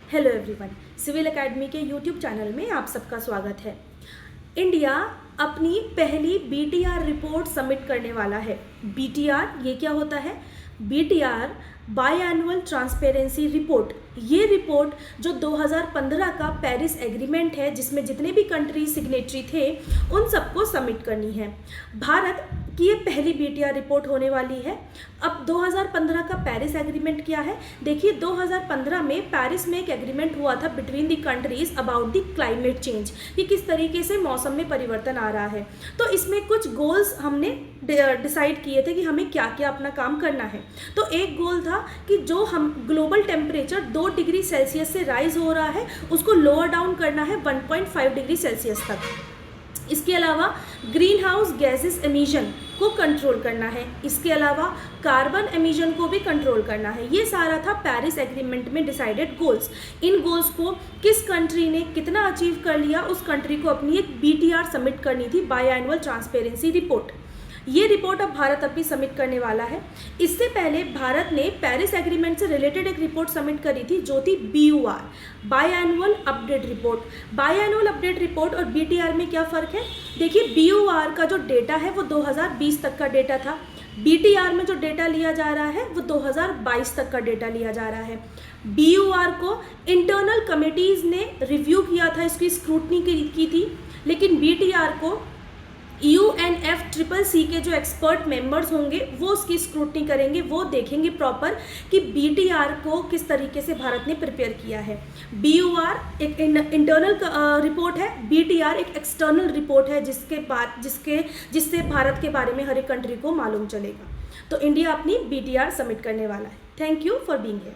Hello everyone, civil academy के YouTube channel में आप सबका स्वागत है। इंडिया अपनी पहली बीटीआर रिपोर्ट सबमिट करने वाला है। बीटीआर ये क्या होता है? BTR by annual transparency report. ये रिपोर्ट जो 2015 का पेरिस एग्रीमेंट है, जिसमें जितने भी कंट्री सिग्नेटरी थे उन सबको सबमिट करनी है। भारत की ये पहली बीटीआर रिपोर्ट होने वाली है। अब 2015 का पेरिस एग्रीमेंट क्या है? देखिए, 2015 में पेरिस में एक एग्रीमेंट हुआ था between the countries about the climate change, कि किस तरीके से मौसम में परिवर्तन आ रहा है। तो इसमें कुछ गोल्स हमने डिसाइड किए थे कि हमें क्या क्या अपना काम करना है। तो एक गोल था कि जो हम ग्लोबल टेम्परेचर 2 डिग्री सेल्सियस से राइज हो रहा है उसको लोअर डाउन करना है 1.5 डिग्री सेल्सियस तक। इसके अलावा ग्रीन हाउस गैसेस एमिशन को कंट्रोल करना है। इसके अलावा कार्बन एमिशन को भी कंट्रोल करना है। ये सारा था पेरिस एग्रीमेंट में डिसाइडेड गोल्स। इन गोल्स को किस कंट्री ने कितना अचीव कर लिया, उस कंट्री को अपनी एक बीटीआर सबमिट करनी थी, बाई एनुअल ट्रांसपेरेंसी रिपोर्ट। ये रिपोर्ट अब भारत अभी सबमिट करने वाला है। इससे पहले भारत ने पेरिस एग्रीमेंट से रिलेटेड एक रिपोर्ट सबमिट करी थी जो थी BUR, by annual update report. By annual update report और BTR में क्या फ़र्क है? देखिए, BUR का जो डेटा है वो 2020 तक का डेटा था। BTR में जो डेटा लिया जा रहा है वो 2022 तक का डेटा लिया जा रहा है। BUR को इंटरनल कमेटीज़ ने रिव्यू किया था, इसकी स्क्रूटनी की थी, लेकिन BTR को UNFCCC के जो एक्सपर्ट मेंबर्स होंगे वो उसकी स्क्रूटनी करेंगे, वो देखेंगे प्रॉपर कि BTR को किस तरीके से भारत ने प्रिपेयर किया है। BUR एक इंटरनल रिपोर्ट है, BTR एक एक्सटर्नल रिपोर्ट है जिससे भारत के बारे में हर एक कंट्री को मालूम चलेगा। तो इंडिया अपनी BTR सबमिट करने वाला है। Thank you for being here.